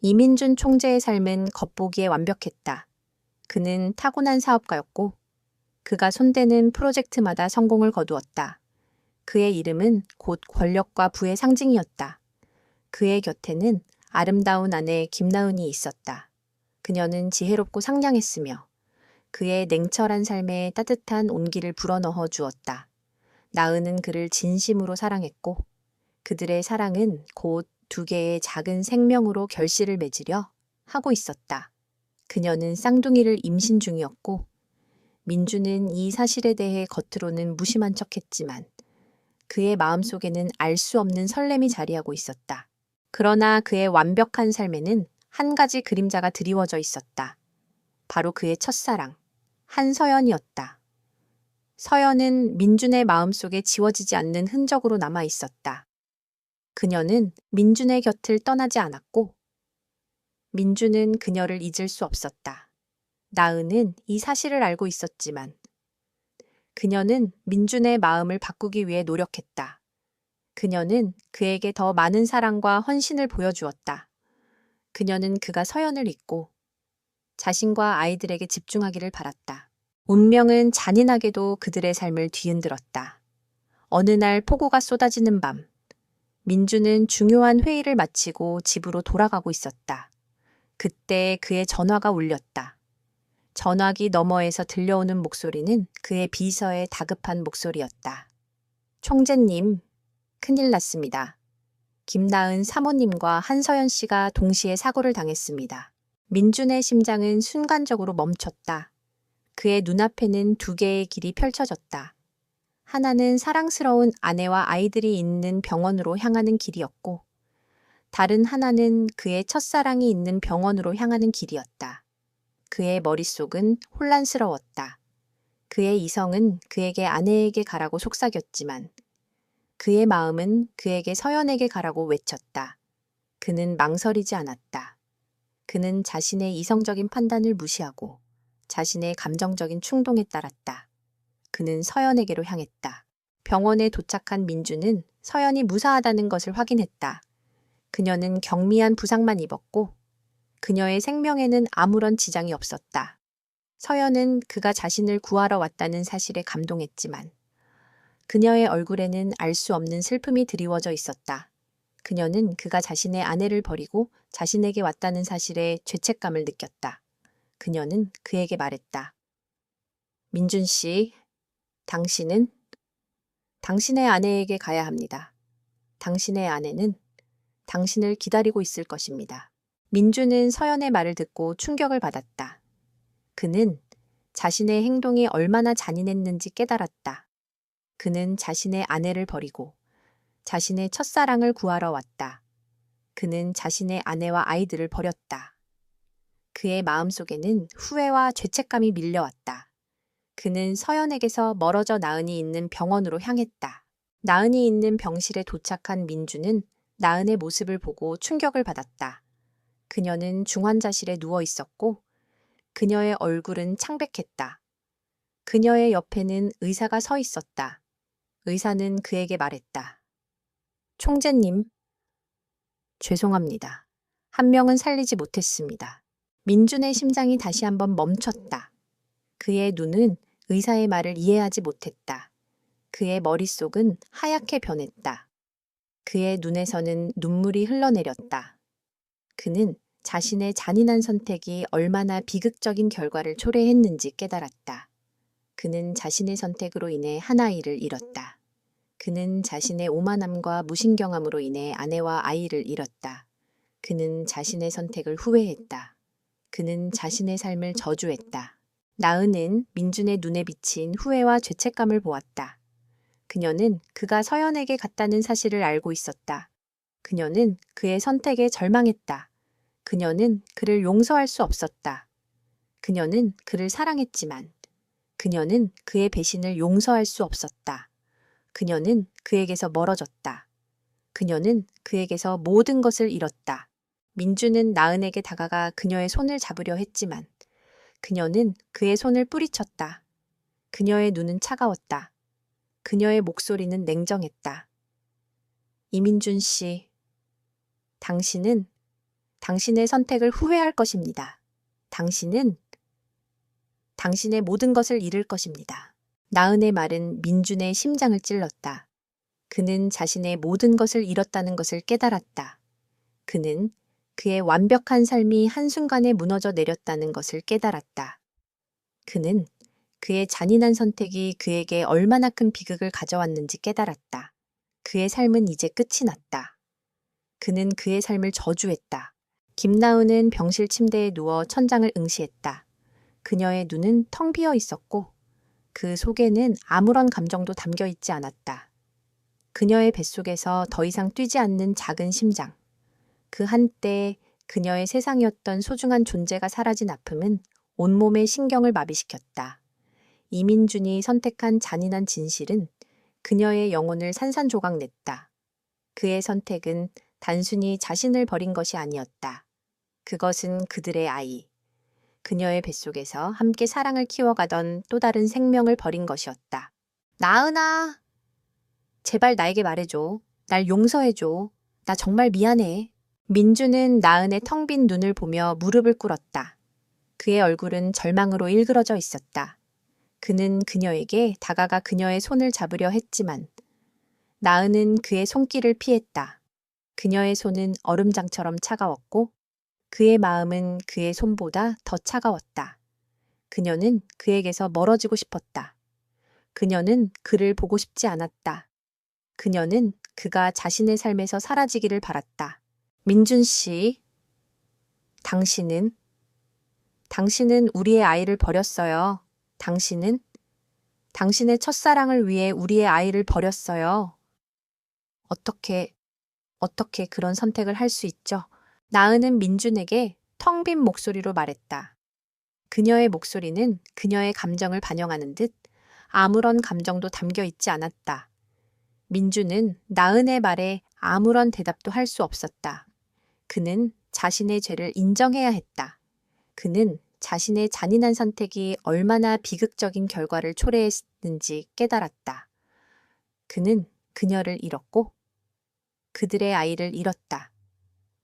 이민준 총재의 삶은 겉보기에 완벽했다. 그는 타고난 사업가였고 그가 손대는 프로젝트마다 성공을 거두었다. 그의 이름은 곧 권력과 부의 상징이었다. 그의 곁에는 아름다운 아내 김나은이 있었다. 그녀는 지혜롭고 상냥했으며 그의 냉철한 삶에 따뜻한 온기를 불어넣어 주었다. 나은은 그를 진심으로 사랑했고 그들의 사랑은 곧 두 개의 작은 생명으로 결실을 맺으려 하고 있었다. 그녀는 쌍둥이를 임신 중이었고 민주는 이 사실에 대해 겉으로는 무심한 척했지만 그의 마음속에는 알 수 없는 설렘이 자리하고 있었다. 그러나 그의 완벽한 삶에는 한 가지 그림자가 드리워져 있었다. 바로 그의 첫사랑, 한서연이었다. 서연은 민준의 마음속에 지워지지 않는 흔적으로 남아 있었다. 그녀는 민준의 곁을 떠나지 않았고 민준은 그녀를 잊을 수 없었다. 나은은 이 사실을 알고 있었지만 그녀는 민준의 마음을 바꾸기 위해 노력했다. 그녀는 그에게 더 많은 사랑과 헌신을 보여주었다. 그녀는 그가 서연을 잊고 자신과 아이들에게 집중하기를 바랐다. 운명은 잔인하게도 그들의 삶을 뒤흔들었다. 어느 날 폭우가 쏟아지는 밤, 민주는 중요한 회의를 마치고 집으로 돌아가고 있었다. 그때 그의 전화가 울렸다. 전화기 너머에서 들려오는 목소리는 그의 비서의 다급한 목소리였다. 총재님, 큰일 났습니다. 김나은 사모님과 한서연 씨가 동시에 사고를 당했습니다. 민준의 심장은 순간적으로 멈췄다. 그의 눈앞에는 두 개의 길이 펼쳐졌다. 하나는 사랑스러운 아내와 아이들이 있는 병원으로 향하는 길이었고, 다른 하나는 그의 첫사랑이 있는 병원으로 향하는 길이었다. 그의 머릿속은 혼란스러웠다. 그의 이성은 그에게 아내에게 가라고 속삭였지만, 그의 마음은 그에게 서연에게 가라고 외쳤다. 그는 망설이지 않았다. 그는 자신의 이성적인 판단을 무시하고 자신의 감정적인 충동에 따랐다. 그는 서연에게로 향했다. 병원에 도착한 민주는 서연이 무사하다는 것을 확인했다. 그녀는 경미한 부상만 입었고 그녀의 생명에는 아무런 지장이 없었다. 서연은 그가 자신을 구하러 왔다는 사실에 감동했지만 그녀의 얼굴에는 알 수 없는 슬픔이 드리워져 있었다. 그녀는 그가 자신의 아내를 버리고 자신에게 왔다는 사실에 죄책감을 느꼈다. 그녀는 그에게 말했다. 민준 씨, 당신은 당신의 아내에게 가야 합니다. 당신의 아내는 당신을 기다리고 있을 것입니다. 민주는 서연의 말을 듣고 충격을 받았다. 그는 자신의 행동이 얼마나 잔인했는지 깨달았다. 그는 자신의 아내를 버리고 자신의 첫사랑을 구하러 왔다. 그는 자신의 아내와 아이들을 버렸다. 그의 마음속에는 후회와 죄책감이 밀려왔다. 그는 서연에게서 멀어져 나은이 있는 병원으로 향했다. 나은이 있는 병실에 도착한 민주는 나은의 모습을 보고 충격을 받았다. 그녀는 중환자실에 누워 있었고 그녀의 얼굴은 창백했다. 그녀의 옆에는 의사가 서 있었다. 의사는 그에게 말했다. 총재님, 죄송합니다. 한 명은 살리지 못했습니다. 민준의 심장이 다시 한번 멈췄다. 그의 눈은 의사의 말을 이해하지 못했다. 그의 머릿속은 하얗게 변했다. 그의 눈에서는 눈물이 흘러내렸다. 그는 자신의 잔인한 선택이 얼마나 비극적인 결과를 초래했는지 깨달았다. 그는 자신의 선택으로 인해 한 아이를 잃었다. 그는 자신의 오만함과 무신경함으로 인해 아내와 아이를 잃었다. 그는 자신의 선택을 후회했다. 그는 자신의 삶을 저주했다. 나은은 민준의 눈에 비친 후회와 죄책감을 보았다. 그녀는 그가 서연에게 갔다는 사실을 알고 있었다. 그녀는 그의 선택에 절망했다. 그녀는 그를 용서할 수 없었다. 그녀는 그를 사랑했지만 그녀는 그의 배신을 용서할 수 없었다. 그녀는 그에게서 멀어졌다. 그녀는 그에게서 모든 것을 잃었다. 민주는 나은에게 다가가 그녀의 손을 잡으려 했지만 그녀는 그의 손을 뿌리쳤다. 그녀의 눈은 차가웠다. 그녀의 목소리는 냉정했다. 이민준 씨, 당신은 당신의 선택을 후회할 것입니다. 당신은 당신의 모든 것을 잃을 것입니다. 나은의 말은 민준의 심장을 찔렀다. 그는 자신의 모든 것을 잃었다는 것을 깨달았다. 그는 그의 완벽한 삶이 한순간에 무너져 내렸다는 것을 깨달았다. 그는 그의 잔인한 선택이 그에게 얼마나 큰 비극을 가져왔는지 깨달았다. 그의 삶은 이제 끝이 났다. 그는 그의 삶을 저주했다. 김나은은 병실 침대에 누워 천장을 응시했다. 그녀의 눈은 텅 비어 있었고 그 속에는 아무런 감정도 담겨 있지 않았다. 그녀의 뱃속에서 더 이상 뛰지 않는 작은 심장. 그 한때 그녀의 세상이었던 소중한 존재가 사라진 아픔은 온몸의 신경을 마비시켰다. 이민준이 선택한 잔인한 진실은 그녀의 영혼을 산산조각 냈다. 그의 선택은 단순히 자신을 버린 것이 아니었다. 그것은 그들의 아이, 그녀의 뱃속에서 함께 사랑을 키워가던 또 다른 생명을 버린 것이었다. 나은아, 제발 나에게 말해줘. 날 용서해줘. 나 정말 미안해. 민주는 나은의 텅 빈 눈을 보며 무릎을 꿇었다. 그의 얼굴은 절망으로 일그러져 있었다. 그는 그녀에게 다가가 그녀의 손을 잡으려 했지만 나은은 그의 손길을 피했다. 그녀의 손은 얼음장처럼 차가웠고 그의 마음은 그의 손보다 더 차가웠다. 그녀는 그에게서 멀어지고 싶었다. 그녀는 그를 보고 싶지 않았다. 그녀는 그가 자신의 삶에서 사라지기를 바랐다. 민준 씨, 당신은 우리의 아이를 버렸어요. 당신은 당신의 첫사랑을 위해 우리의 아이를 버렸어요. 어떻게 그런 선택을 할 수 있죠? 나은은 민준에게 텅 빈 목소리로 말했다. 그녀의 목소리는 그녀의 감정을 반영하는 듯 아무런 감정도 담겨 있지 않았다. 민준은 나은의 말에 아무런 대답도 할 수 없었다. 그는 자신의 죄를 인정해야 했다. 그는 자신의 잔인한 선택이 얼마나 비극적인 결과를 초래했는지 깨달았다. 그는 그녀를 잃었고 그들의 아이를 잃었다.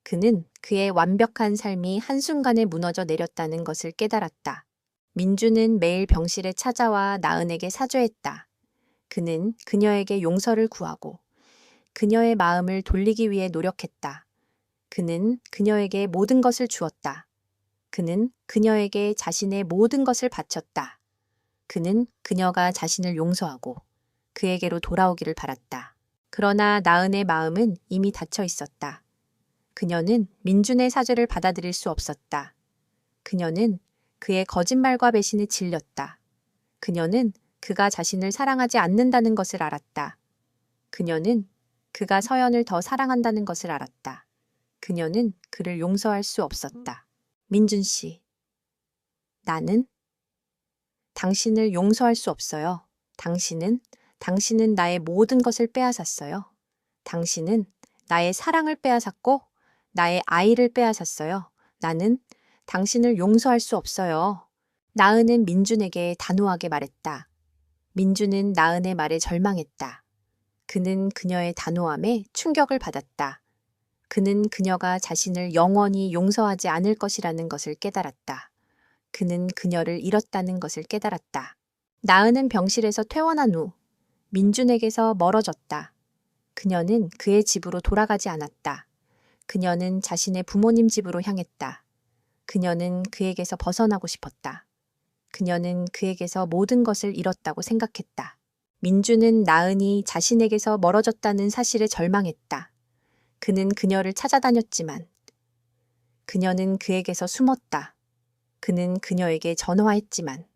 그는 그의 완벽한 삶이 한순간에 무너져 내렸다는 것을 깨달았다. 민주는 매일 병실에 찾아와 나은에게 사죄했다. 그는 그녀에게 용서를 구하고 그녀의 마음을 돌리기 위해 노력했다. 그는 그녀에게 모든 것을 주었다. 그는 그녀에게 자신의 모든 것을 바쳤다. 그는 그녀가 자신을 용서하고 그에게로 돌아오기를 바랐다. 그러나 나은의 마음은 이미 닫혀 있었다. 그녀는 민준의 사죄를 받아들일 수 없었다. 그녀는 그의 거짓말과 배신에 질렸다. 그녀는 그가 자신을 사랑하지 않는다는 것을 알았다. 그녀는 그가 서연을 더 사랑한다는 것을 알았다. 그녀는 그를 용서할 수 없었다. 민준 씨, 나는 당신을 용서할 수 없어요. 당신은 나의 모든 것을 빼앗았어요. 당신은 나의 사랑을 빼앗았고 나의 아이를 빼앗았어요. 나는 당신을 용서할 수 없어요. 나은은 민준에게 단호하게 말했다. 민준은 나은의 말에 절망했다. 그는 그녀의 단호함에 충격을 받았다. 그는 그녀가 자신을 영원히 용서하지 않을 것이라는 것을 깨달았다. 그는 그녀를 잃었다는 것을 깨달았다. 나은은 병실에서 퇴원한 후 민준에게서 멀어졌다. 그녀는 그의 집으로 돌아가지 않았다. 그녀는 자신의 부모님 집으로 향했다. 그녀는 그에게서 벗어나고 싶었다. 그녀는 그에게서 모든 것을 잃었다고 생각했다. 민주는 나은이 자신에게서 멀어졌다는 사실에 절망했다. 그는 그녀를 찾아다녔지만 그녀는 그에게서 숨었다. 그는 그녀에게 전화했지만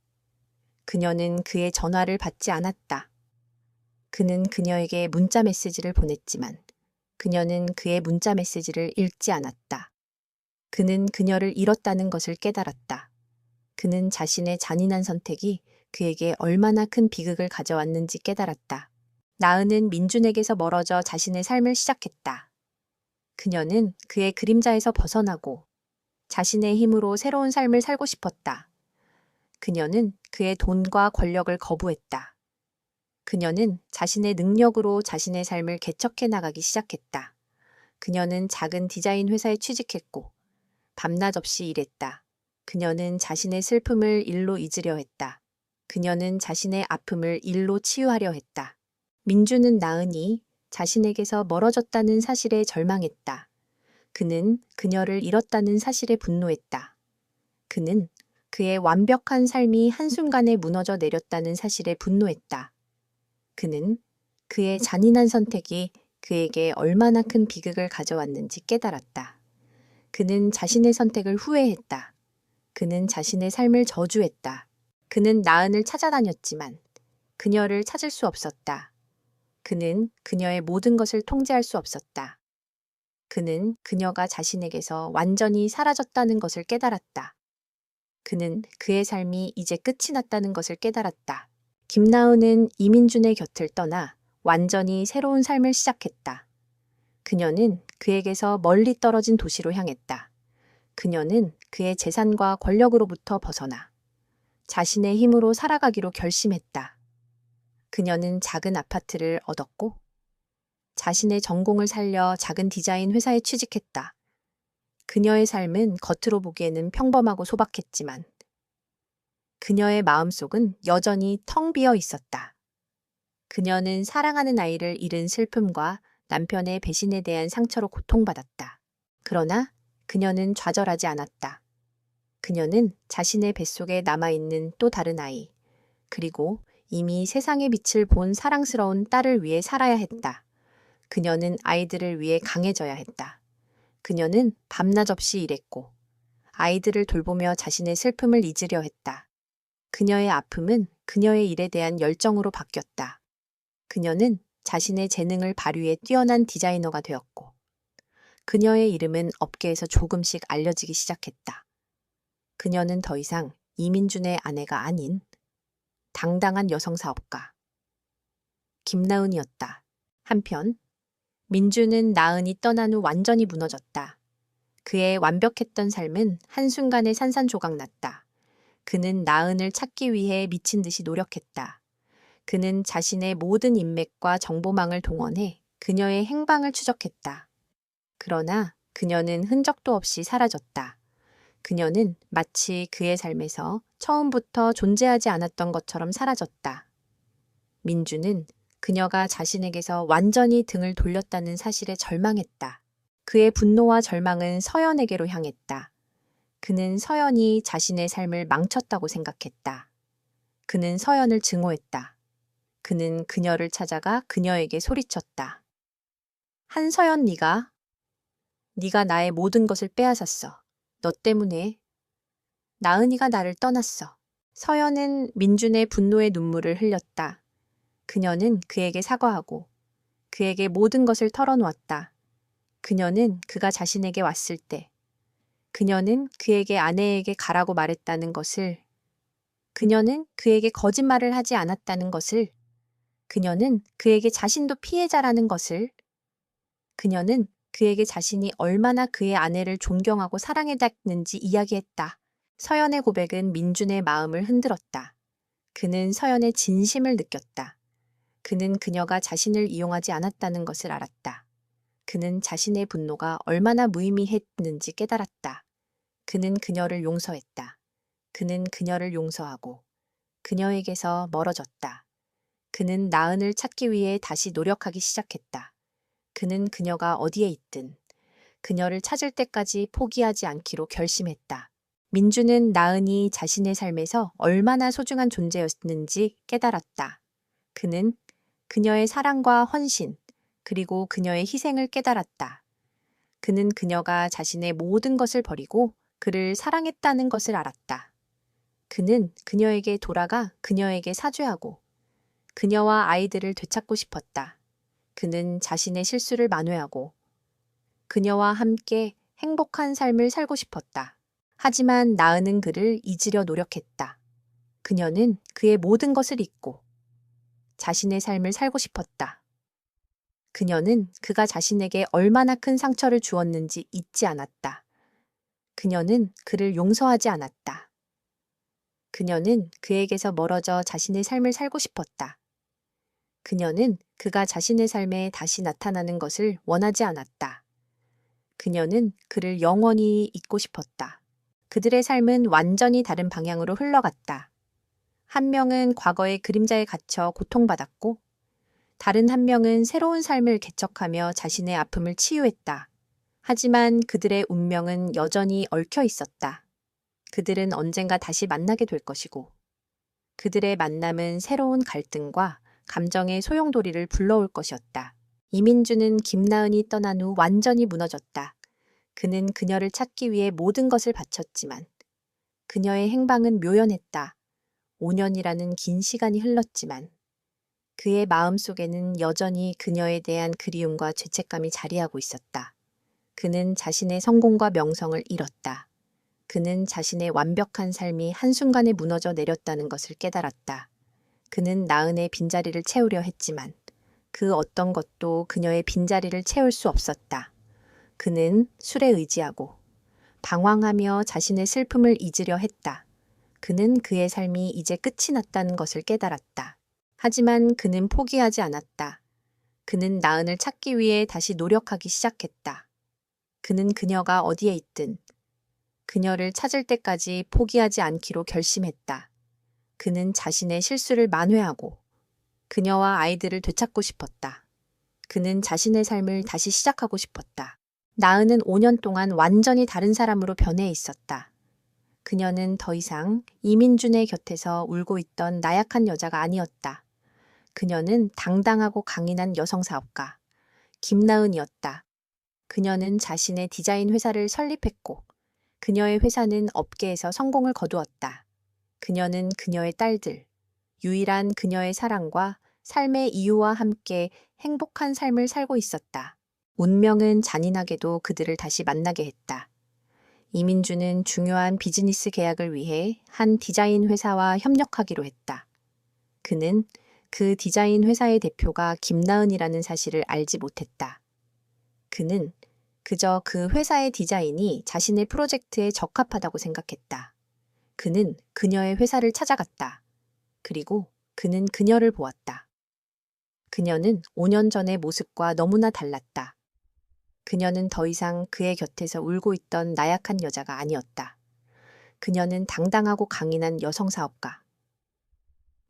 그녀는 그의 전화를 받지 않았다. 그는 그녀에게 문자 메시지를 보냈지만 그녀는 그의 문자 메시지를 읽지 않았다. 그는 그녀를 잃었다는 것을 깨달았다. 그는 자신의 잔인한 선택이 그에게 얼마나 큰 비극을 가져왔는지 깨달았다. 나은은 민준에게서 멀어져 자신의 삶을 시작했다. 그녀는 그의 그림자에서 벗어나고 자신의 힘으로 새로운 삶을 살고 싶었다. 그녀는 그의 돈과 권력을 거부했다. 그녀는 자신의 능력으로 자신의 삶을 개척해 나가기 시작했다. 그녀는 작은 디자인 회사에 취직했고 밤낮 없이 일했다. 그녀는 자신의 슬픔을 일로 잊으려 했다. 그녀는 자신의 아픔을 일로 치유하려 했다. 민주는 나은이 자신에게서 멀어졌다는 사실에 절망했다. 그는 그녀를 잃었다는 사실에 분노했다. 그는 그의 완벽한 삶이 한순간에 무너져 내렸다는 사실에 분노했다. 그는 그의 잔인한 선택이 그에게 얼마나 큰 비극을 가져왔는지 깨달았다. 그는 자신의 선택을 후회했다. 그는 자신의 삶을 저주했다. 그는 나은을 찾아다녔지만 그녀를 찾을 수 없었다. 그는 그녀의 모든 것을 통제할 수 없었다. 그는 그녀가 자신에게서 완전히 사라졌다는 것을 깨달았다. 그는 그의 삶이 이제 끝이 났다는 것을 깨달았다. 김나은은 이민준의 곁을 떠나 완전히 새로운 삶을 시작했다. 그녀는 그에게서 멀리 떨어진 도시로 향했다. 그녀는 그의 재산과 권력으로부터 벗어나 자신의 힘으로 살아가기로 결심했다. 그녀는 작은 아파트를 얻었고 자신의 전공을 살려 작은 디자인 회사에 취직했다. 그녀의 삶은 겉으로 보기에는 평범하고 소박했지만 그녀의 마음속은 여전히 텅 비어 있었다. 그녀는 사랑하는 아이를 잃은 슬픔과 남편의 배신에 대한 상처로 고통받았다. 그러나 그녀는 좌절하지 않았다. 그녀는 자신의 뱃속에 남아있는 또 다른 아이, 그리고 이미 세상의 빛을 본 사랑스러운 딸을 위해 살아야 했다. 그녀는 아이들을 위해 강해져야 했다. 그녀는 밤낮 없이 일했고 아이들을 돌보며 자신의 슬픔을 잊으려 했다. 그녀의 아픔은 그녀의 일에 대한 열정으로 바뀌었다. 그녀는 자신의 재능을 발휘해 뛰어난 디자이너가 되었고 그녀의 이름은 업계에서 조금씩 알려지기 시작했다. 그녀는 더 이상 이민준의 아내가 아닌 당당한 여성 사업가 김나은이었다. 한편 민주는 나은이 떠난 후 완전히 무너졌다. 그의 완벽했던 삶은 한순간에 산산조각났다. 그는 나은을 찾기 위해 미친 듯이 노력했다. 그는 자신의 모든 인맥과 정보망을 동원해 그녀의 행방을 추적했다. 그러나 그녀는 흔적도 없이 사라졌다. 그녀는 마치 그의 삶에서 처음부터 존재하지 않았던 것처럼 사라졌다. 민주는 그녀가 자신에게서 완전히 등을 돌렸다는 사실에 절망했다. 그의 분노와 절망은 서연에게로 향했다. 그는 서연이 자신의 삶을 망쳤다고 생각했다. 그는 서연을 증오했다. 그는 그녀를 찾아가 그녀에게 소리쳤다. 한서연 네가 나의 모든 것을 빼앗았어. 너 때문에. 나은이가 나를 떠났어. 서연은 민준의 분노의 눈물을 흘렸다. 그녀는 그에게 사과하고 그에게 모든 것을 털어놓았다. 그녀는 그가 자신에게 왔을 때 그녀는 그에게 아내에게 가라고 말했다는 것을, 그녀는 그에게 거짓말을 하지 않았다는 것을, 그녀는 그에게 자신도 피해자라는 것을, 그녀는 그에게 자신이 얼마나 그의 아내를 존경하고 사랑했는지 이야기했다. 서연의 고백은 민준의 마음을 흔들었다. 그는 서연의 진심을 느꼈다. 그는 그녀가 자신을 이용하지 않았다는 것을 알았다. 그는 자신의 분노가 얼마나 무의미했는지 깨달았다. 그는 그녀를 용서했다. 그는 그녀를 용서하고 그녀에게서 멀어졌다. 그는 나은을 찾기 위해 다시 노력하기 시작했다. 그는 그녀가 어디에 있든 그녀를 찾을 때까지 포기하지 않기로 결심했다. 민주는 나은이 자신의 삶에서 얼마나 소중한 존재였는지 깨달았다. 그는 그녀의 사랑과 헌신, 그리고 그녀의 희생을 깨달았다. 그는 그녀가 자신의 모든 것을 버리고 그를 사랑했다는 것을 알았다. 그는 그녀에게 돌아가 그녀에게 사죄하고 그녀와 아이들을 되찾고 싶었다. 그는 자신의 실수를 만회하고 그녀와 함께 행복한 삶을 살고 싶었다. 하지만 나은은 그를 잊으려 노력했다. 그녀는 그의 모든 것을 잊고 자신의 삶을 살고 싶었다. 그녀는 그가 자신에게 얼마나 큰 상처를 주었는지 잊지 않았다. 그녀는 그를 용서하지 않았다. 그녀는 그에게서 멀어져 자신의 삶을 살고 싶었다. 그녀는 그가 자신의 삶에 다시 나타나는 것을 원하지 않았다. 그녀는 그를 영원히 잊고 싶었다. 그들의 삶은 완전히 다른 방향으로 흘러갔다. 한 명은 과거의 그림자에 갇혀 고통받았고, 다른 한 명은 새로운 삶을 개척하며 자신의 아픔을 치유했다. 하지만 그들의 운명은 여전히 얽혀 있었다. 그들은 언젠가 다시 만나게 될 것이고, 그들의 만남은 새로운 갈등과 감정의 소용돌이를 불러올 것이었다. 이민주는 김나은이 떠난 후 완전히 무너졌다. 그는 그녀를 찾기 위해 모든 것을 바쳤지만 그녀의 행방은 묘연했다. 5년이라는 긴 시간이 흘렀지만 그의 마음속에는 여전히 그녀에 대한 그리움과 죄책감이 자리하고 있었다. 그는 자신의 성공과 명성을 잃었다. 그는 자신의 완벽한 삶이 한순간에 무너져 내렸다는 것을 깨달았다. 그는 나은의 빈자리를 채우려 했지만 그 어떤 것도 그녀의 빈자리를 채울 수 없었다. 그는 술에 의지하고 방황하며 자신의 슬픔을 잊으려 했다. 그는 그의 삶이 이제 끝이 났다는 것을 깨달았다. 하지만 그는 포기하지 않았다. 그는 나은을 찾기 위해 다시 노력하기 시작했다. 그는 그녀가 어디에 있든 그녀를 찾을 때까지 포기하지 않기로 결심했다. 그는 자신의 실수를 만회하고 그녀와 아이들을 되찾고 싶었다. 그는 자신의 삶을 다시 시작하고 싶었다. 나은은 5년 동안 완전히 다른 사람으로 변해 있었다. 그녀는 더 이상 이민준의 곁에서 울고 있던 나약한 여자가 아니었다. 그녀는 당당하고 강인한 여성 사업가, 김나은이었다. 그녀는 자신의 디자인 회사를 설립했고, 그녀의 회사는 업계에서 성공을 거두었다. 그녀는 그녀의 딸들, 유일한 그녀의 사랑과 삶의 이유와 함께 행복한 삶을 살고 있었다. 운명은 잔인하게도 그들을 다시 만나게 했다. 이민주는 중요한 비즈니스 계약을 위해 한 디자인 회사와 협력하기로 했다. 그는 그 디자인 회사의 대표가 김나은이라는 사실을 알지 못했다. 그는 그저 그 회사의 디자인이 자신의 프로젝트에 적합하다고 생각했다. 그는 그녀의 회사를 찾아갔다. 그리고 그는 그녀를 보았다. 그녀는 5년 전의 모습과 너무나 달랐다. 그녀는 더 이상 그의 곁에서 울고 있던 나약한 여자가 아니었다. 그녀는 당당하고 강인한 여성 사업가,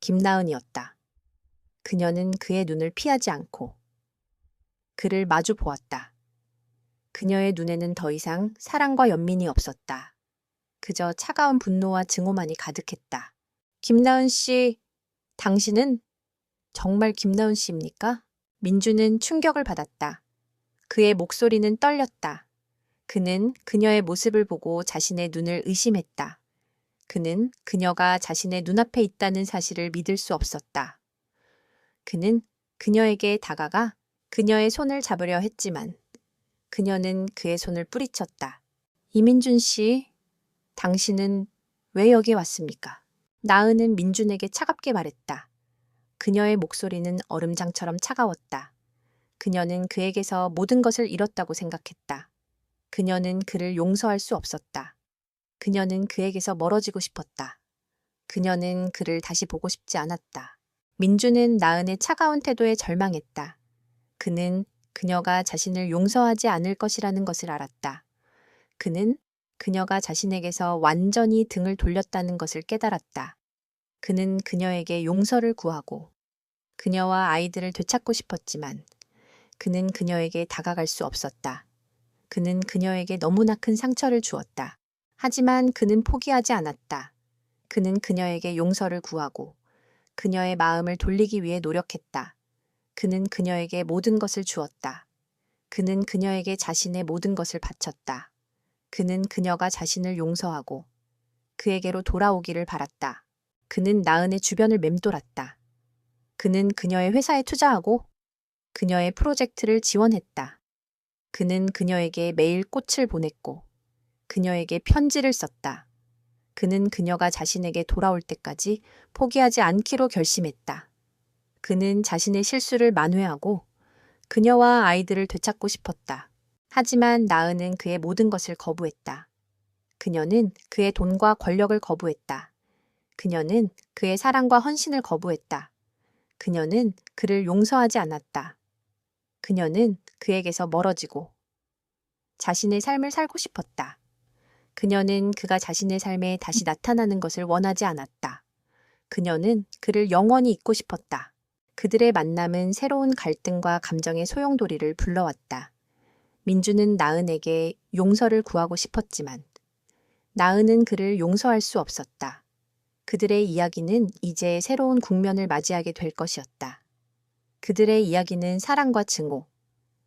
김나은이었다. 그녀는 그의 눈을 피하지 않고 그를 마주 보았다. 그녀의 눈에는 더 이상 사랑과 연민이 없었다. 그저 차가운 분노와 증오만이 가득했다. 김나은 씨, 당신은 정말 김나은 씨입니까? 민주는 충격을 받았다. 그의 목소리는 떨렸다. 그는 그녀의 모습을 보고 자신의 눈을 의심했다. 그는 그녀가 자신의 눈앞에 있다는 사실을 믿을 수 없었다. 그는 그녀에게 다가가 그녀의 손을 잡으려 했지만 그녀는 그의 손을 뿌리쳤다. 이민준 씨, 당신은 왜 여기 왔습니까? 나은은 민준에게 차갑게 말했다. 그녀의 목소리는 얼음장처럼 차가웠다. 그녀는 그에게서 모든 것을 잃었다고 생각했다. 그녀는 그를 용서할 수 없었다. 그녀는 그에게서 멀어지고 싶었다. 그녀는 그를 다시 보고 싶지 않았다. 민주는 나은의 차가운 태도에 절망했다. 그는 그녀가 자신을 용서하지 않을 것이라는 것을 알았다. 그는 그녀가 자신에게서 완전히 등을 돌렸다는 것을 깨달았다. 그는 그녀에게 용서를 구하고 그녀와 아이들을 되찾고 싶었지만 그는 그녀에게 다가갈 수 없었다. 그는 그녀에게 너무나 큰 상처를 주었다. 하지만 그는 포기하지 않았다. 그는 그녀에게 용서를 구하고 그녀의 마음을 돌리기 위해 노력했다. 그는 그녀에게 모든 것을 주었다. 그는 그녀에게 자신의 모든 것을 바쳤다. 그는 그녀가 자신을 용서하고 그에게로 돌아오기를 바랐다. 그는 나은의 주변을 맴돌았다. 그는 그녀의 회사에 투자하고 그녀의 프로젝트를 지원했다. 그는 그녀에게 매일 꽃을 보냈고 그녀에게 편지를 썼다. 그는 그녀가 자신에게 돌아올 때까지 포기하지 않기로 결심했다. 그는 자신의 실수를 만회하고 그녀와 아이들을 되찾고 싶었다. 하지만 나은은 그의 모든 것을 거부했다. 그녀는 그의 돈과 권력을 거부했다. 그녀는 그의 사랑과 헌신을 거부했다. 그녀는 그를 용서하지 않았다. 그녀는 그에게서 멀어지고 자신의 삶을 살고 싶었다. 그녀는 그가 자신의 삶에 다시 나타나는 것을 원하지 않았다. 그녀는 그를 영원히 잊고 싶었다. 그들의 만남은 새로운 갈등과 감정의 소용돌이를 불러왔다. 민주는 나은에게 용서를 구하고 싶었지만 나은은 그를 용서할 수 없었다. 그들의 이야기는 이제 새로운 국면을 맞이하게 될 것이었다. 그들의 이야기는 사랑과 증오,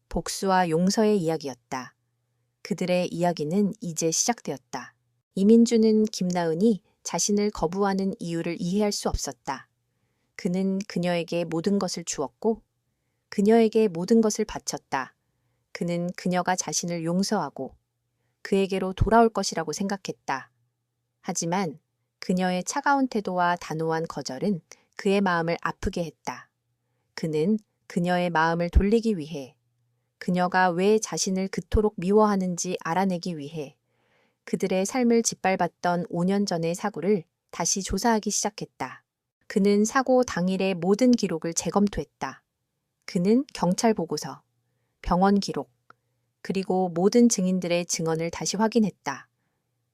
복수와 용서의 이야기였다. 그들의 이야기는 이제 시작되었다. 이민주는 김나은이 자신을 거부하는 이유를 이해할 수 없었다. 그는 그녀에게 모든 것을 주었고 그녀에게 모든 것을 바쳤다. 그는 그녀가 자신을 용서하고 그에게로 돌아올 것이라고 생각했다. 하지만 그녀의 차가운 태도와 단호한 거절은 그의 마음을 아프게 했다. 그는 그녀의 마음을 돌리기 위해, 그녀가 왜 자신을 그토록 미워하는지 알아내기 위해 그들의 삶을 짓밟았던 5년 전의 사고를 다시 조사하기 시작했다. 그는 사고 당일의 모든 기록을 재검토했다. 그는 경찰 보고서, 병원 기록, 그리고 모든 증인들의 증언을 다시 확인했다.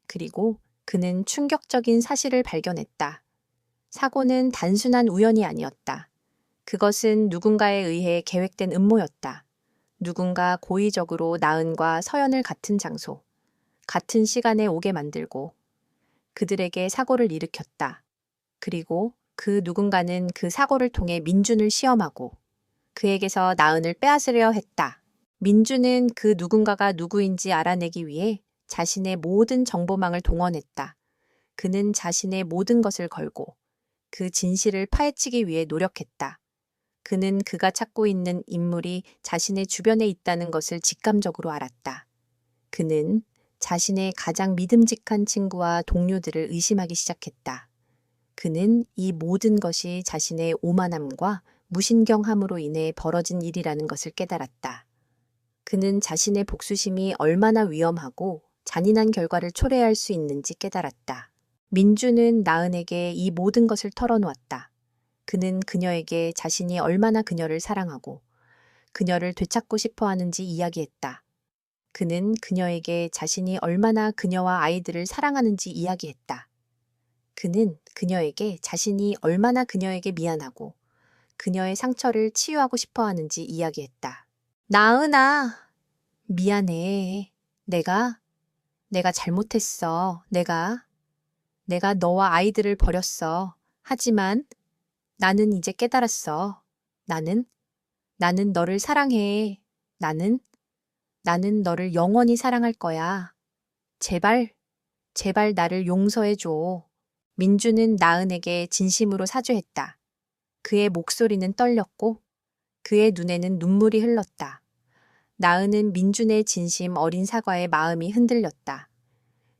그리고 그는 충격적인 사실을 발견했다. 사고는 단순한 우연이 아니었다. 그것은 누군가에 의해 계획된 음모였다. 누군가 고의적으로 나은과 서연을 같은 장소, 같은 시간에 오게 만들고 그들에게 사고를 일으켰다. 그리고 그 누군가는 그 사고를 통해 민준을 시험하고 그에게서 나은을 빼앗으려 했다. 민준은 그 누군가가 누구인지 알아내기 위해 자신의 모든 정보망을 동원했다. 그는 자신의 모든 것을 걸고 그 진실을 파헤치기 위해 노력했다. 그는 그가 찾고 있는 인물이 자신의 주변에 있다는 것을 직감적으로 알았다. 그는 자신의 가장 믿음직한 친구와 동료들을 의심하기 시작했다. 그는 이 모든 것이 자신의 오만함과 무신경함으로 인해 벌어진 일이라는 것을 깨달았다. 그는 자신의 복수심이 얼마나 위험하고 잔인한 결과를 초래할 수 있는지 깨달았다. 민주는 나은에게 이 모든 것을 털어놓았다. 그는 그녀에게 자신이 얼마나 그녀를 사랑하고 그녀를 되찾고 싶어 하는지 이야기했다. 그는 그녀에게 자신이 얼마나 그녀와 아이들을 사랑하는지 이야기했다. 그는 그녀에게 자신이 얼마나 그녀에게 미안하고 그녀의 상처를 치유하고 싶어 하는지 이야기했다. 나은아, 미안해. 내가 잘못했어. 내가 너와 아이들을 버렸어. 하지만 나는 이제 깨달았어. 나는 너를 사랑해. 나는 너를 영원히 사랑할 거야. 제발 나를 용서해줘. 민주는 나은에게 진심으로 사죄했다. 그의 목소리는 떨렸고 그의 눈에는 눈물이 흘렀다. 나은은 민준의 진심 어린 사과에 마음이 흔들렸다.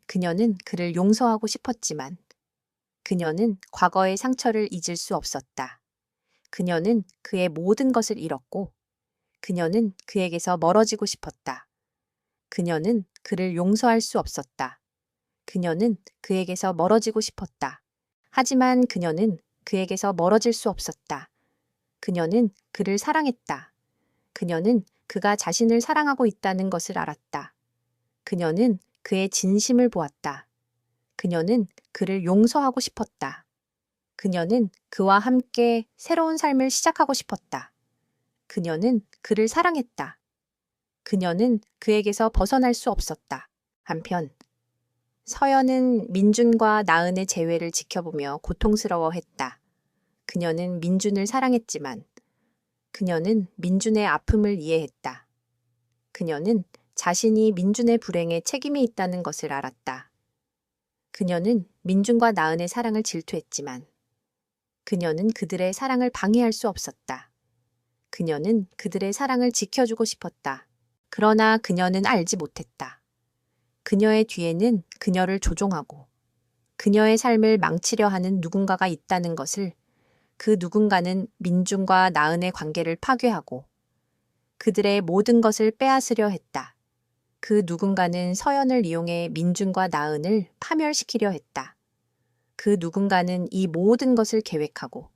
그녀는 그를 용서하고 싶었지만 그녀는 과거의 상처를 잊을 수 없었다. 그녀는 그의 모든 것을 잃었고 그녀는 그에게서 멀어지고 싶었다. 그녀는 그를 용서할 수 없었다. 그녀는 그에게서 멀어지고 싶었다. 하지만 그녀는 그에게서 멀어질 수 없었다. 그녀는 그를 사랑했다. 그녀는 그가 자신을 사랑하고 있다는 것을 알았다. 그녀는 그의 진심을 보았다. 그녀는 그를 용서하고 싶었다. 그녀는 그와 함께 새로운 삶을 시작하고 싶었다. 그녀는 그를 사랑했다. 그녀는 그에게서 벗어날 수 없었다. 한편 서연은 민준과 나은의 재회를 지켜보며 고통스러워했다. 그녀는 민준을 사랑했지만 그녀는 민준의 아픔을 이해했다. 그녀는 자신이 민준의 불행에 책임이 있다는 것을 알았다. 그녀는 민준과 나은의 사랑을 질투했지만 그녀는 그들의 사랑을 방해할 수 없었다. 그녀는 그들의 사랑을 지켜주고 싶었다. 그러나 그녀는 알지 못했다. 그녀의 뒤에는 그녀를 조종하고 그녀의 삶을 망치려 하는 누군가가 있다는 것을, 그 누군가는 민준과 나은의 관계를 파괴하고 그들의 모든 것을 빼앗으려 했다. 그 누군가는 서연을 이용해 민준과 나은을 파멸시키려 했다. 그 누군가는 이 모든 것을 계획하고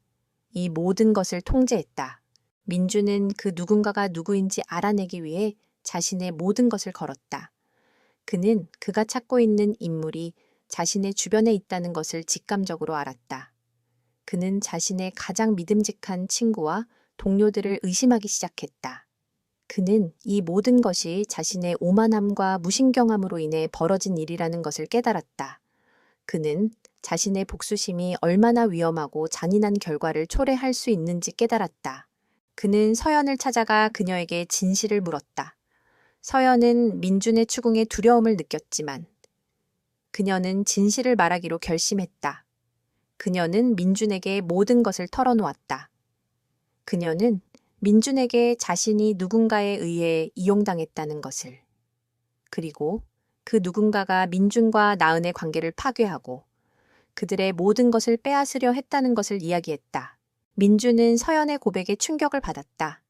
이 모든 것을 통제했다. 민준은 그 누군가가 누구인지 알아내기 위해 자신의 모든 것을 걸었다. 그는 그가 찾고 있는 인물이 자신의 주변에 있다는 것을 직감적으로 알았다. 그는 자신의 가장 믿음직한 친구와 동료들을 의심하기 시작했다. 그는 이 모든 것이 자신의 오만함과 무신경함으로 인해 벌어진 일이라는 것을 깨달았다. 그는 자신의 복수심이 얼마나 위험하고 잔인한 결과를 초래할 수 있는지 깨달았다. 그는 서연을 찾아가 그녀에게 진실을 물었다. 서연은 민준의 추궁에 두려움을 느꼈지만 그녀는 진실을 말하기로 결심했다. 그녀는 민준에게 모든 것을 털어놓았다. 그녀는 민준에게 자신이 누군가에 의해 이용당했다는 것을, 그리고 그 누군가가 민준과 나은의 관계를 파괴하고 그들의 모든 것을 빼앗으려 했다는 것을 이야기했다. 민준은 서연의 고백에 충격을 받았다.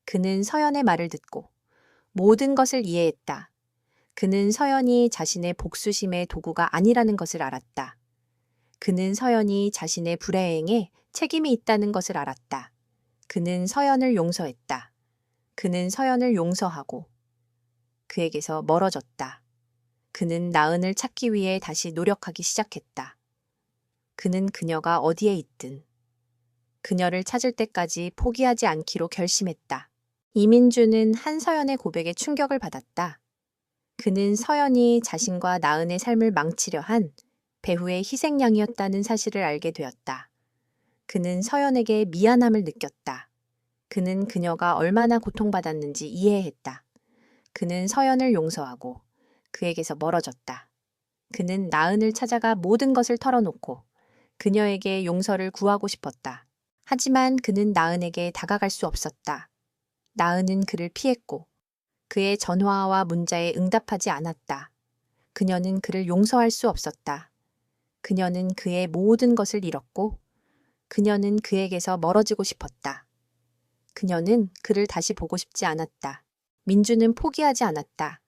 그는 서연의 말을 듣고 모든 것을 이해했다. 그는 서연이 자신의 복수심의 도구가 아니라는 것을 알았다. 그는 서연이 자신의 불행에 책임이 있다는 것을 알았다. 그는 서연을 용서했다. 그는 서연을 용서하고 그에게서 멀어졌다. 그는 나은을 찾기 위해 다시 노력하기 시작했다. 그는 그녀가 어디에 있든 그녀를 찾을 때까지 포기하지 않기로 결심했다. 이민주는 한서연의 고백에 충격을 받았다. 그는 서연이 자신과 나은의 삶을 망치려 한 배후의 희생양이었다는 사실을 알게 되었다. 그는 서연에게 미안함을 느꼈다. 그는 그녀가 얼마나 고통받았는지 이해했다. 그는 서연을 용서하고 그에게서 멀어졌다. 그는 나은을 찾아가 모든 것을 털어놓고 그녀에게 용서를 구하고 싶었다. 하지만 그는 나은에게 다가갈 수 없었다. 나은은 그를 피했고 그의 전화와 문자에 응답하지 않았다. 그녀는 그를 용서할 수 없었다. 그녀는 그의 모든 것을 잃었고 그녀는 그에게서 멀어지고 싶었다. 그녀는 그를 다시 보고 싶지 않았다. 민주는 포기하지 않았다.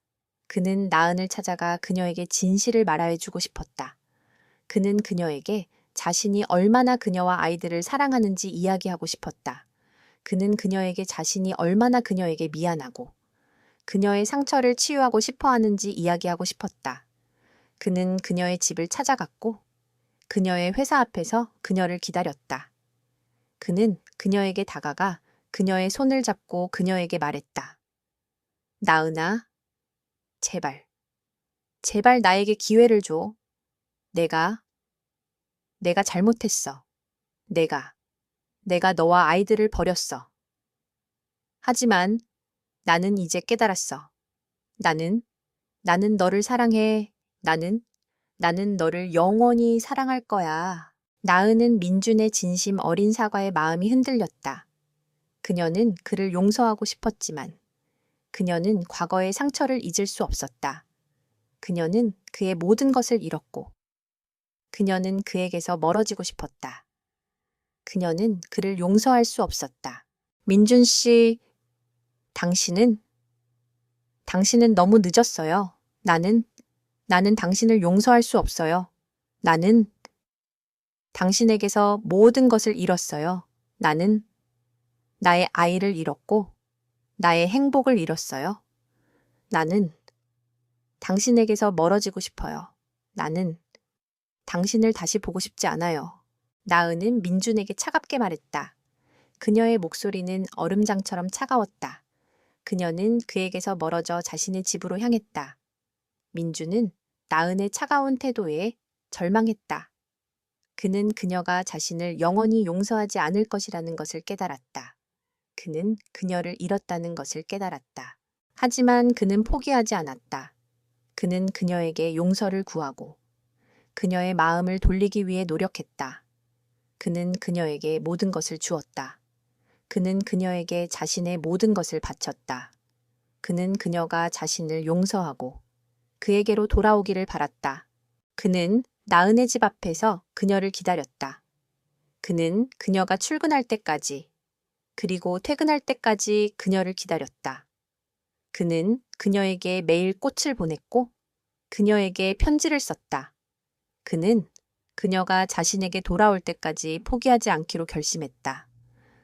그는 나은을 찾아가 그녀에게 진실을 말해주고 싶었다. 그는 그녀에게 자신이 얼마나 그녀와 아이들을 사랑하는지 이야기하고 싶었다. 그는 그녀에게 자신이 얼마나 그녀에게 미안하고 그녀의 상처를 치유하고 싶어 하는지 이야기하고 싶었다. 그는 그녀의 집을 찾아갔고 그녀의 회사 앞에서 그녀를 기다렸다. 그는 그녀에게 다가가 그녀의 손을 잡고 그녀에게 말했다. 나은아, 제발, 제발 나에게 기회를 줘. 내가 잘못했어. 내가 너와 아이들을 버렸어. 하지만 나는 이제 깨달았어. 나는 너를 사랑해. 나는 너를 영원히 사랑할 거야. 나은은 민준의 진심 어린 사과에 마음이 흔들렸다. 그녀는 그를 용서하고 싶었지만 그녀는 과거의 상처를 잊을 수 없었다. 그녀는 그의 모든 것을 잃었고 그녀는 그에게서 멀어지고 싶었다. 그녀는 그를 용서할 수 없었다. 민준 씨, 당신은 너무 늦었어요. 나는 당신을 용서할 수 없어요. 나는 당신에게서 모든 것을 잃었어요. 나는 나의 아이를 잃었고 나의 행복을 잃었어요. 나는 당신에게서 멀어지고 싶어요. 나는 당신을 다시 보고 싶지 않아요. 나은은 민준에게 차갑게 말했다. 그녀의 목소리는 얼음장처럼 차가웠다. 그녀는 그에게서 멀어져 자신의 집으로 향했다. 민준은 나은의 차가운 태도에 절망했다. 그는 그녀가 자신을 영원히 용서하지 않을 것이라는 것을 깨달았다. 그는 그녀를 잃었다는 것을 깨달았다. 하지만 그는 포기하지 않았다. 그는 그녀에게 용서를 구하고 그녀의 마음을 돌리기 위해 노력했다. 그는 그녀에게 모든 것을 주었다. 그는 그녀에게 자신의 모든 것을 바쳤다. 그는 그녀가 자신을 용서하고 그에게로 돌아오기를 바랐다. 그는 나은의 집 앞에서 그녀를 기다렸다. 그는 그녀가 출근할 때까지 그리고 퇴근할 때까지 그녀를 기다렸다. 그는 그녀에게 매일 꽃을 보냈고 그녀에게 편지를 썼다. 그는 그녀가 자신에게 돌아올 때까지 포기하지 않기로 결심했다.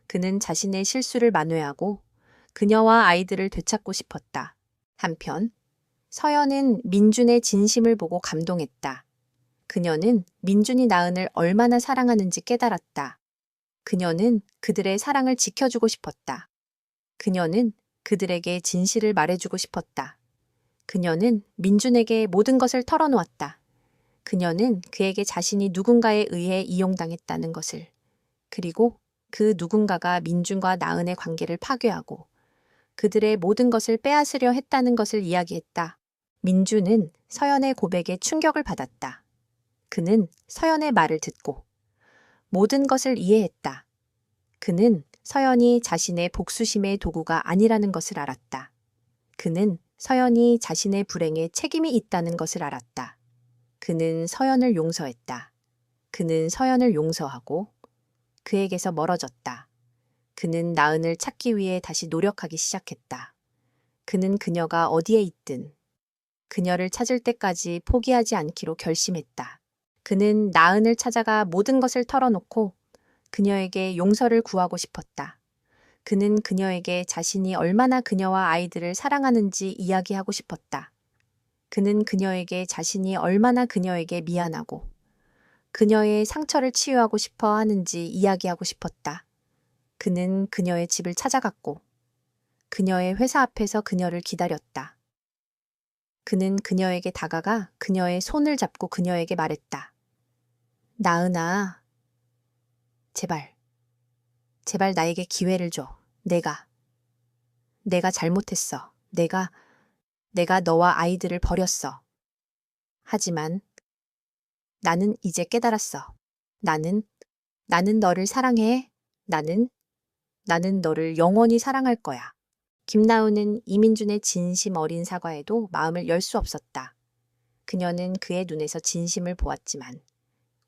그는 자신의 실수를 만회하고 그녀와 아이들을 되찾고 싶었다. 한편 서연은 민준의 진심을 보고 감동했다. 그녀는 민준이 나은을 얼마나 사랑하는지 깨달았다. 그녀는 그들의 사랑을 지켜주고 싶었다. 그녀는 그들에게 진실을 말해주고 싶었다. 그녀는 민준에게 모든 것을 털어놓았다. 그녀는 그에게 자신이 누군가에 의해 이용당했다는 것을, 그리고 그 누군가가 민준과 나은의 관계를 파괴하고 그들의 모든 것을 빼앗으려 했다는 것을 이야기했다. 민준은 서연의 고백에 충격을 받았다. 그는 서연의 말을 듣고 모든 것을 이해했다. 그는 서연이 자신의 복수심의 도구가 아니라는 것을 알았다. 그는 서연이 자신의 불행에 책임이 있다는 것을 알았다. 그는 서연을 용서했다. 그는 서연을 용서하고 그에게서 멀어졌다. 그는 나은을 찾기 위해 다시 노력하기 시작했다. 그는 그녀가 어디에 있든 그녀를 찾을 때까지 포기하지 않기로 결심했다. 그는 나은을 찾아가 모든 것을 털어놓고 그녀에게 용서를 구하고 싶었다. 그는 그녀에게 자신이 얼마나 그녀와 아이들을 사랑하는지 이야기하고 싶었다. 그는 그녀에게 자신이 얼마나 그녀에게 미안하고 그녀의 상처를 치유하고 싶어 하는지 이야기하고 싶었다. 그는 그녀의 집을 찾아갔고 그녀의 회사 앞에서 그녀를 기다렸다. 그는 그녀에게 다가가 그녀의 손을 잡고 그녀에게 말했다. 나은아, 제발 나에게 기회를 줘. 내가 잘못했어. 내가 너와 아이들을 버렸어. 하지만 나는 이제 깨달았어. 나는 너를 사랑해. 나는 너를 영원히 사랑할 거야. 김나은은 이민준의 진심 어린 사과에도 마음을 열 수 없었다. 그녀는 그의 눈에서 진심을 보았지만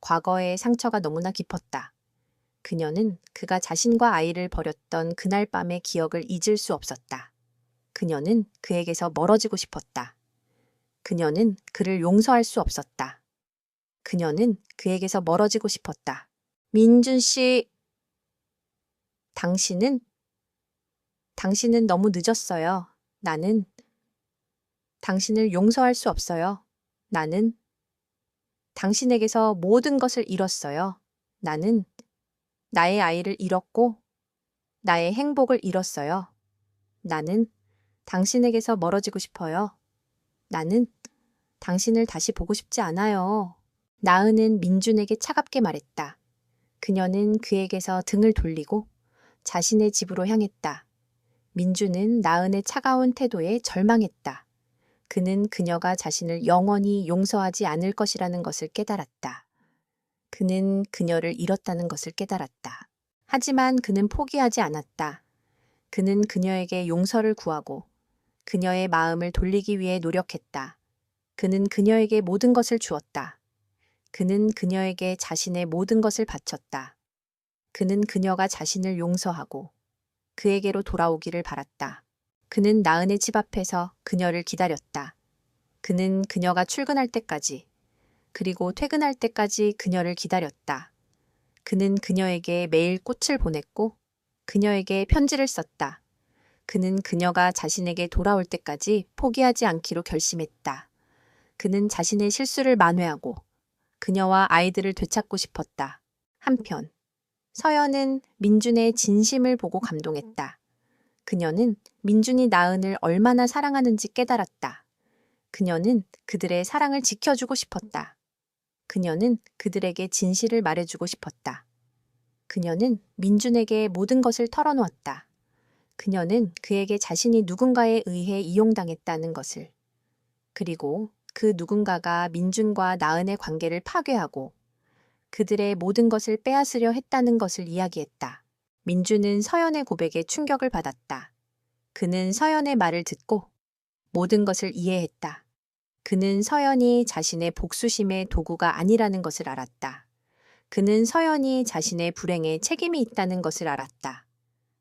과거의 상처가 너무나 깊었다. 그녀는 그가 자신과 아이를 버렸던 그날 밤의 기억을 잊을 수 없었다. 그녀는 그에게서 멀어지고 싶었다. 그녀는 그를 용서할 수 없었다. 그녀는 그에게서 멀어지고 싶었다. 민준 씨, 당신은 너무 늦었어요. 나는 당신을 용서할 수 없어요. 나는 당신에게서 모든 것을 잃었어요. 나는 나의 아이를 잃었고 나의 행복을 잃었어요. 나는 당신에게서 멀어지고 싶어요. 나는 당신을 다시 보고 싶지 않아요. 나은은 민준에게 차갑게 말했다. 그녀는 그에게서 등을 돌리고 자신의 집으로 향했다. 민준은 나은의 차가운 태도에 절망했다. 그는 그녀가 자신을 영원히 용서하지 않을 것이라는 것을 깨달았다. 그는 그녀를 잃었다는 것을 깨달았다. 하지만 그는 포기하지 않았다. 그는 그녀에게 용서를 구하고 그녀의 마음을 돌리기 위해 노력했다. 그는 그녀에게 모든 것을 주었다. 그는 그녀에게 자신의 모든 것을 바쳤다. 그는 그녀가 자신을 용서하고 그에게로 돌아오기를 바랐다. 그는 나은의 집 앞에서 그녀를 기다렸다. 그는 그녀가 출근할 때까지, 그리고 퇴근할 때까지 그녀를 기다렸다. 그는 그녀에게 매일 꽃을 보냈고 그녀에게 편지를 썼다. 그는 그녀가 자신에게 돌아올 때까지 포기하지 않기로 결심했다. 그는 자신의 실수를 만회하고 그녀와 아이들을 되찾고 싶었다. 한편 서연은 민준의 진심을 보고 감동했다. 그녀는 민준이 나은을 얼마나 사랑하는지 깨달았다. 그녀는 그들의 사랑을 지켜주고 싶었다. 그녀는 그들에게 진실을 말해주고 싶었다. 그녀는 민준에게 모든 것을 털어놓았다. 그녀는 그에게 자신이 누군가에 의해 이용당했다는 것을, 그리고 그 누군가가 민준과 나은의 관계를 파괴하고 그들의 모든 것을 빼앗으려 했다는 것을 이야기했다. 민준은 서연의 고백에 충격을 받았다. 그는 서연의 말을 듣고 모든 것을 이해했다. 그는 서연이 자신의 복수심의 도구가 아니라는 것을 알았다. 그는 서연이 자신의 불행에 책임이 있다는 것을 알았다.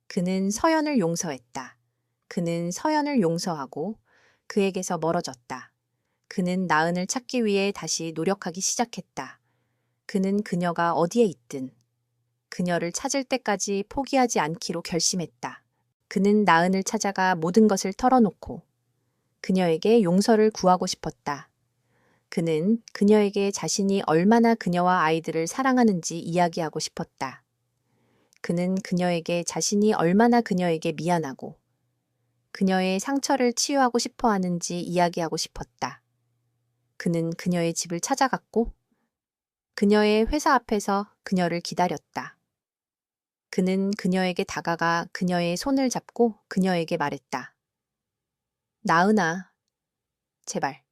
그는 서연을 용서했다. 그는 서연을 용서하고 그에게서 멀어졌다. 그는 나은을 찾기 위해 다시 노력하기 시작했다. 그는 그녀가 어디에 있든 그녀를 찾을 때까지 포기하지 않기로 결심했다. 그는 나은을 찾아가 모든 것을 털어놓고 그녀에게 용서를 구하고 싶었다. 그는 그녀에게 자신이 얼마나 그녀와 아이들을 사랑하는지 이야기하고 싶었다. 그는 그녀에게 자신이 얼마나 그녀에게 미안하고 그녀의 상처를 치유하고 싶어 하는지 이야기하고 싶었다. 그는 그녀의 집을 찾아갔고 그녀의 회사 앞에서 그녀를 기다렸다. 그는 그녀에게 다가가 그녀의 손을 잡고 그녀에게 말했다. 나은아, 제발,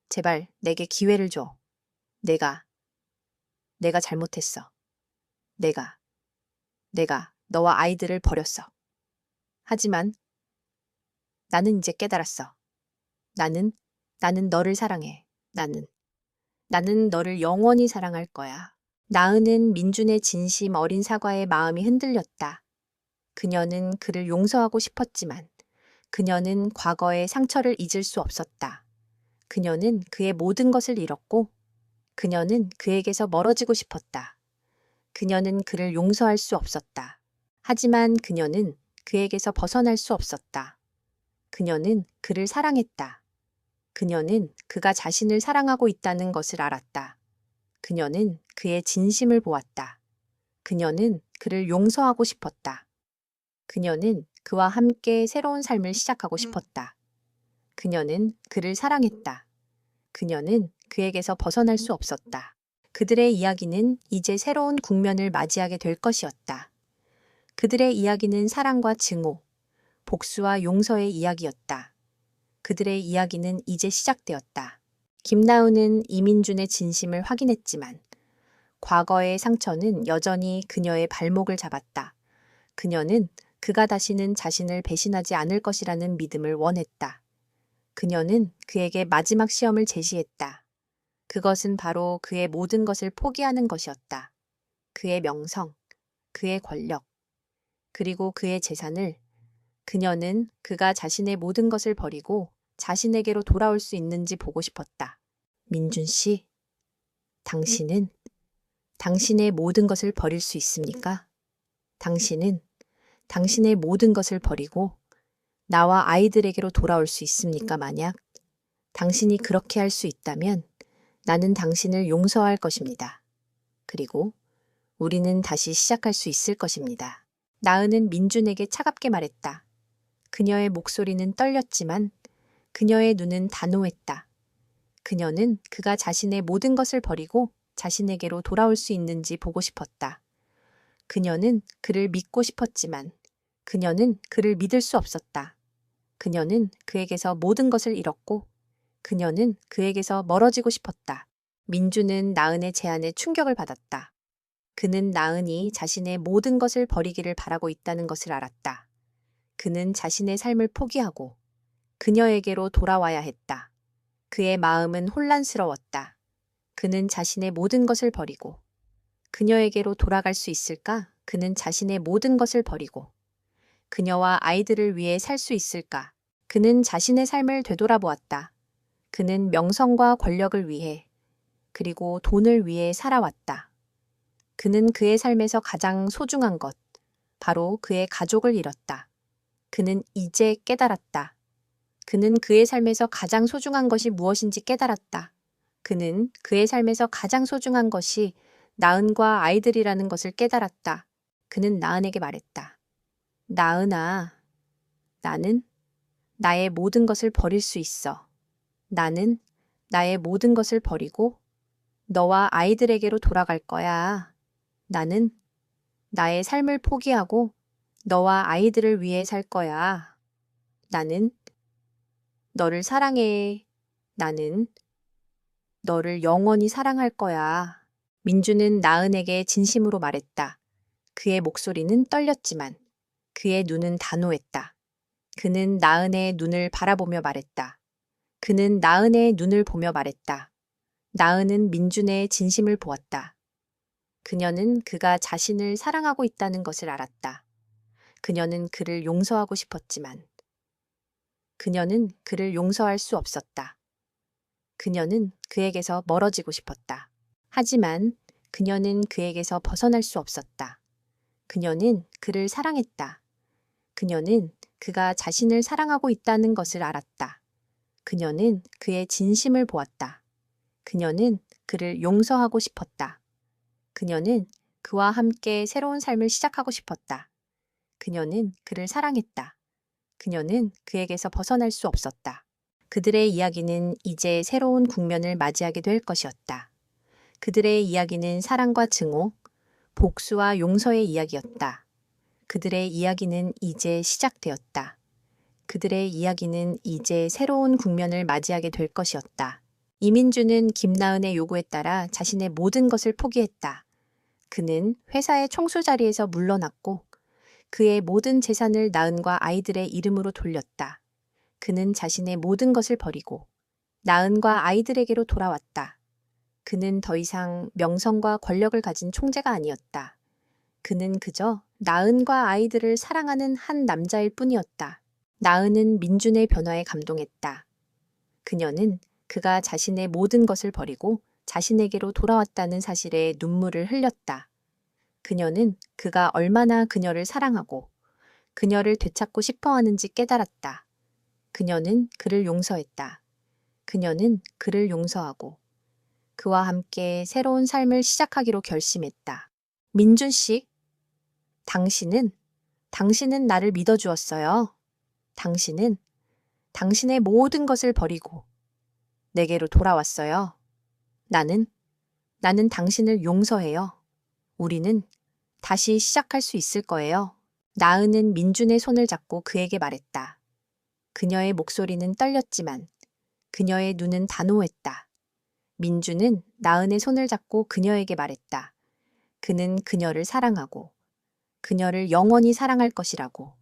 제발 내게 기회를 줘. 내가 잘못했어. 내가 너와 아이들을 버렸어. 하지만 나는 이제 깨달았어. 나는 너를 사랑해. 나는 너를 영원히 사랑할 거야. 나은은 민준의 진심 어린 사과에 마음이 흔들렸다. 그녀는 그를 용서하고 싶었지만 그녀는 과거의 상처를 잊을 수 없었다. 그녀는 그의 모든 것을 잃었고 그녀는 그에게서 멀어지고 싶었다. 그녀는 그를 용서할 수 없었다. 하지만 그녀는 그에게서 벗어날 수 없었다. 그녀는 그를 사랑했다. 그녀는 그가 자신을 사랑하고 있다는 것을 알았다. 그녀는 그의 진심을 보았다. 그녀는 그를 용서하고 싶었다. 그녀는 그와 함께 새로운 삶을 시작하고 싶었다. 그녀는 그를 사랑했다. 그녀는 그에게서 벗어날 수 없었다. 그들의 이야기는 이제 새로운 국면을 맞이하게 될 것이었다. 그들의 이야기는 사랑과 증오, 복수와 용서의 이야기였다. 그들의 이야기는 이제 시작되었다. 김나은은 이민준의 진심을 확인했지만 과거의 상처는 여전히 그녀의 발목을 잡았다. 그녀는 그가 다시는 자신을 배신하지 않을 것이라는 믿음을 원했다. 그녀는 그에게 마지막 시험을 제시했다. 그것은 바로 그의 모든 것을 포기하는 것이었다. 그의 명성, 그의 권력, 그리고 그의 재산을 그녀는 그가 자신의 모든 것을 버리고 자신에게로 돌아올 수 있는지 보고 싶었다. 민준 씨, 당신은 당신의 모든 것을 버릴 수 있습니까? 당신은 당신의 모든 것을 버리고 나와 아이들에게로 돌아올 수 있습니까? 만약 당신이 그렇게 할 수 있다면 나는 당신을 용서할 것입니다. 그리고 우리는 다시 시작할 수 있을 것입니다. 나은은 민준에게 차갑게 말했다. 그녀의 목소리는 떨렸지만 그녀의 눈은 단호했다. 그녀는 그가 자신의 모든 것을 버리고 자신에게로 돌아올 수 있는지 보고 싶었다. 그녀는 그를 믿고 싶었지만 그녀는 그를 믿을 수 없었다. 그녀는 그에게서 모든 것을 잃었고 그녀는 그에게서 멀어지고 싶었다. 민주는 나은의 제안에 충격을 받았다. 그는 나은이 자신의 모든 것을 버리기를 바라고 있다는 것을 알았다. 그는 자신의 삶을 포기하고 그녀에게로 돌아와야 했다. 그의 마음은 혼란스러웠다. 그는 자신의 모든 것을 버리고 그녀에게로 돌아갈 수 있을까? 그는 자신의 모든 것을 버리고 그녀와 아이들을 위해 살 수 있을까? 그는 자신의 삶을 되돌아보았다. 그는 명성과 권력을 위해 그리고 돈을 위해 살아왔다. 그는 그의 삶에서 가장 소중한 것, 바로 그의 가족을 잃었다. 그는 이제 깨달았다. 그는 그의 삶에서 가장 소중한 것이 무엇인지 깨달았다. 그는 그의 삶에서 가장 소중한 것이 나은과 아이들이라는 것을 깨달았다. 그는 나은에게 말했다. 나은아, 나는 나의 모든 것을 버릴 수 있어. 나는 나의 모든 것을 버리고 너와 아이들에게로 돌아갈 거야. 나는 나의 삶을 포기하고 너와 아이들을 위해 살 거야. 나는 너를 사랑해. 나는 너를 영원히 사랑할 거야. 민주는 나은에게 진심으로 말했다. 그의 목소리는 떨렸지만 그의 눈은 단호했다. 그는 나은의 눈을 바라보며 말했다. 그는 나은의 눈을 보며 말했다. 나은은 민준의 진심을 보았다. 그녀는 그가 자신을 사랑하고 있다는 것을 알았다. 그녀는 그를 용서하고 싶었지만 그녀는 그를 용서할 수 없었다. 그녀는 그에게서 멀어지고 싶었다. 하지만 그녀는 그에게서 벗어날 수 없었다. 그녀는 그를 사랑했다. 그녀는 그가 자신을 사랑하고 있다는 것을 알았다. 그녀는 그의 진심을 보았다. 그녀는 그를 용서하고 싶었다. 그녀는 그와 함께 새로운 삶을 시작하고 싶었다. 그녀는 그를 사랑했다. 그녀는 그에게서 벗어날 수 없었다. 그들의 이야기는 이제 새로운 국면을 맞이하게 될 것이었다. 그들의 이야기는 사랑과 증오, 복수와 용서의 이야기였다. 그들의 이야기는 이제 시작되었다. 그들의 이야기는 이제 새로운 국면을 맞이하게 될 것이었다. 이민주는 김나은의 요구에 따라 자신의 모든 것을 포기했다. 그는 회사의 총수 자리에서 물러났고 그의 모든 재산을 나은과 아이들의 이름으로 돌렸다. 그는 자신의 모든 것을 버리고 나은과 아이들에게로 돌아왔다. 그는 더 이상 명성과 권력을 가진 총재가 아니었다. 그는 그저 나은과 아이들을 사랑하는 한 남자일 뿐이었다. 나은은 민준의 변화에 감동했다. 그녀는 그가 자신의 모든 것을 버리고 자신에게로 돌아왔다는 사실에 눈물을 흘렸다. 그녀는 그가 얼마나 그녀를 사랑하고 그녀를 되찾고 싶어 하는지 깨달았다. 그녀는 그를 용서했다. 그녀는 그를 용서하고 그와 함께 새로운 삶을 시작하기로 결심했다. 민준 씨, 당신은 나를 믿어주었어요. 당신은 당신의 모든 것을 버리고 내게로 돌아왔어요. 나는 당신을 용서해요. 우리는 다시 시작할 수 있을 거예요. 나은은 민준의 손을 잡고 그에게 말했다. 그녀의 목소리는 떨렸지만 그녀의 눈은 단호했다. 민준은 나은의 손을 잡고 그녀에게 말했다. 그는 그녀를 사랑하고 그녀를 영원히 사랑할 것이라고.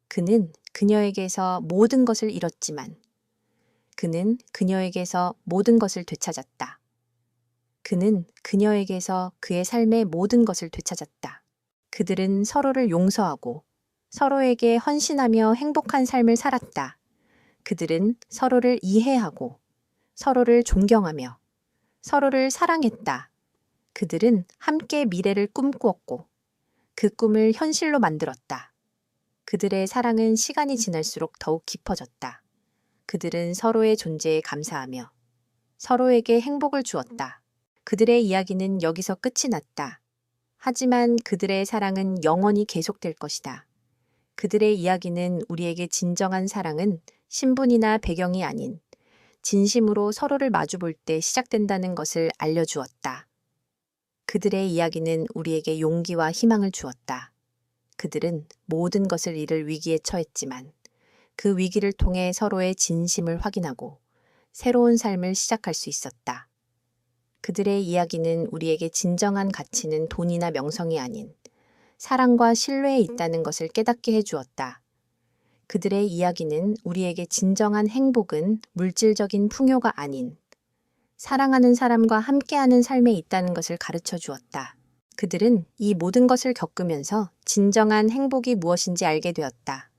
그는 그녀에게서 모든 것을 잃었지만 그는 그녀에게서 모든 것을 되찾았다. 그는 그녀에게서 그의 삶의 모든 것을 되찾았다. 그들은 서로를 용서하고 서로에게 헌신하며 행복한 삶을 살았다. 그들은 서로를 이해하고 서로를 존경하며 서로를 사랑했다. 그들은 함께 미래를 꿈꾸었고 그 꿈을 현실로 만들었다. 그들의 사랑은 시간이 지날수록 더욱 깊어졌다. 그들은 서로의 존재에 감사하며 서로에게 행복을 주었다. 그들의 이야기는 여기서 끝이 났다. 하지만 그들의 사랑은 영원히 계속될 것이다. 그들의 이야기는 우리에게 진정한 사랑은 신분이나 배경이 아닌 진심으로 서로를 마주볼 때 시작된다는 것을 알려주었다. 그들의 이야기는 우리에게 용기와 희망을 주었다. 그들은 모든 것을 잃을 위기에 처했지만 그 위기를 통해 서로의 진심을 확인하고 새로운 삶을 시작할 수 있었다. 그들의 이야기는 우리에게 진정한 가치는 돈이나 명성이 아닌 사랑과 신뢰에 있다는 것을 깨닫게 해주었다. 그들의 이야기는 우리에게 진정한 행복은 물질적인 풍요가 아닌 사랑하는 사람과 함께하는 삶에 있다는 것을 가르쳐 주었다. 그들은 이 모든 것을 겪으면서 진정한 행복이 무엇인지 알게 되었다.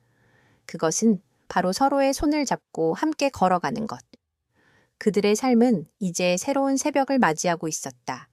그것은 바로 서로의 손을 잡고 함께 걸어가는 것. 그들의 삶은 이제 새로운 새벽을 맞이하고 있었다.